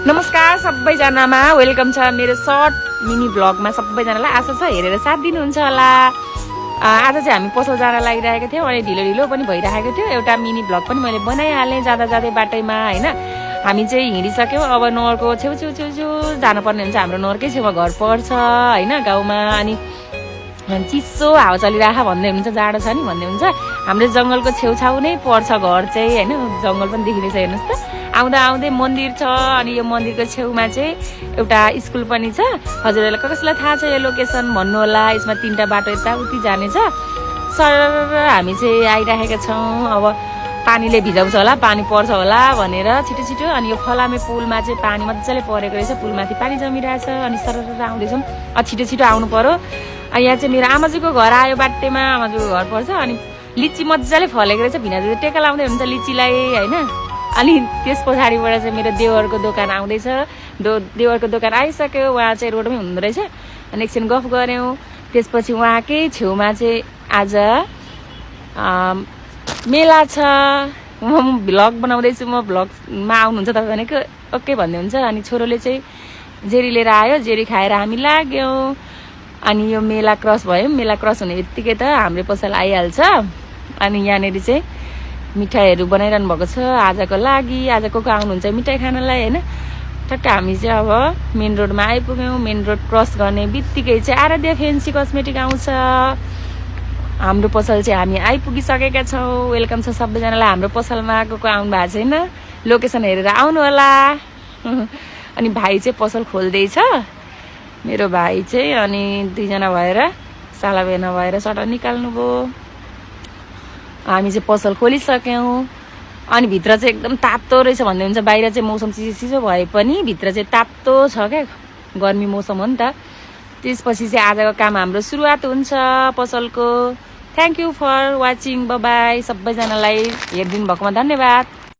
नमस्कार सबैजनामा वेलकम छ मेरो सर्ट मिनी भ्लगमा सबैजनालाई आशा छ हेरेर साथ दिनुहुन्छ होला। आज चाहिँ हामी पसल जान लागिरहेको थियौँ अनि ढिलो ढिलो पनि भइरहेको थियो। एउटा मिनी भ्लग पनि मैले बनाइहालेँ जाँदा जाँदै बाटैमा होइन। हामी चाहिँ हिँडिसक्यौँ, अब नहरको छेउ जानुपर्ने हुन्छ। हाम्रो नहरकै छेउमा घर पर्छ होइन गाउँमा। अनि चिसो हावा चलिरहेको भन्दै हुन्छ, जाडो छ नि भन्दै हुन्छ। हाम्रो जङ्गलको छेउछाउ नै पर्छ घर चाहिँ होइन। जङ्गल पनि देखिँदैछ हेर्नुहोस् त। आउँदा आउँदै मन्दिर छ अनि यो मन्दिरको छेउमा चाहिँ एउटा स्कुल पनि छ। हजुरहरूलाई कसैलाई थाहा छ यो लोकेसन भन्नु होला। यसमा 3टा बाटो यताउति जाने छ। सर हामी चाहिँ आइरहेका छौँ। अब पानीले भिजाउँछ होला, पानी पर्छ होला भनेर छिटो छिटो। अनि यो फलामे पुलमा चाहिँ पानी मजाले परेको रहेछ, पुलमाथि पानी जमिरहेछ। अनि सरर आउँदैछौँ, छिटो छिटो आउनु पर्यो। यहाँ चाहिँ मेरो आमाजीको घर आयो, बाटेमा आमाजीको घर पर्छ। अनि लिची मजाले फलेको रहेछ, भिनाजु टेका लाउँदै हुन्छ लिचीलाई होइन। अनि त्यस पछाडिबाट चाहिँ मेरो देवरको दोकान आउँदैछ। देवरको दोकान आइसक्यो, उहाँ चाहिँ रोडमै हुनुहुँदो रहेछ। अनि एकछिन गफ गऱ्यौँ। त्यसपछि उहाँकै छेउमा चाहिँ आज मेला छ। म भ्लग बनाउँदैछु, म भ्लगमा आउनुहुन्छ तपाईँ भनेको ओके भन्दै हुन्छ। अनि छोरोले चाहिँ जेरी लिएर आयो, जेरी खाएर हामी लाग्यौँ। अनि यो मेला क्रस भयो, मेला क्रस हुने बित्तिकै त हाम्रो पसल आइहाल्छ। अनि यहाँनिर चाहिँ मिठाईहरू बनाइरहनु भएको छ आजको लागि। आज को आउनुहुन्छ मिठाई खानलाई होइन। ठक्क हामी चाहिँ अब मेन रोडमा आइपुग्यौँ। मेन रोड क्रस गर्ने बित्तिकै चाहिँ आराध्या फेन्सी कस्मेटिक आउँछ। हाम्रो पसल चाहिँ हामी आइपुगिसकेका छौँ। वेलकम छ सबैजनालाई हाम्रो पसलमा। को आउनु भएको छैन लोकेसन हेरेर आउनु होला। अनि भाइ चाहिँ पसल खोल्दैछ मेरो भाइ चाहिँ। अनि 2जना भएर साला बेना भएर सटर निकाल्नु भयो। हामी चाहिँ पसल खोलिसक्यौँ। अनि भित्र चाहिँ एकदम तातो रहेछ भन्दै हुन्छ। बाहिर चाहिँ मौसम चिसो भए पनि भित्र चाहिँ तातो छ क्या, गर्मी मौसम हो नि त। त्यसपछि चाहिँ आजको काम हाम्रो सुरुवात हुन्छ पसलको। Thank you for watching, bye bye. सबैजनालाई हेरिदिनु भएकोमा धन्यवाद।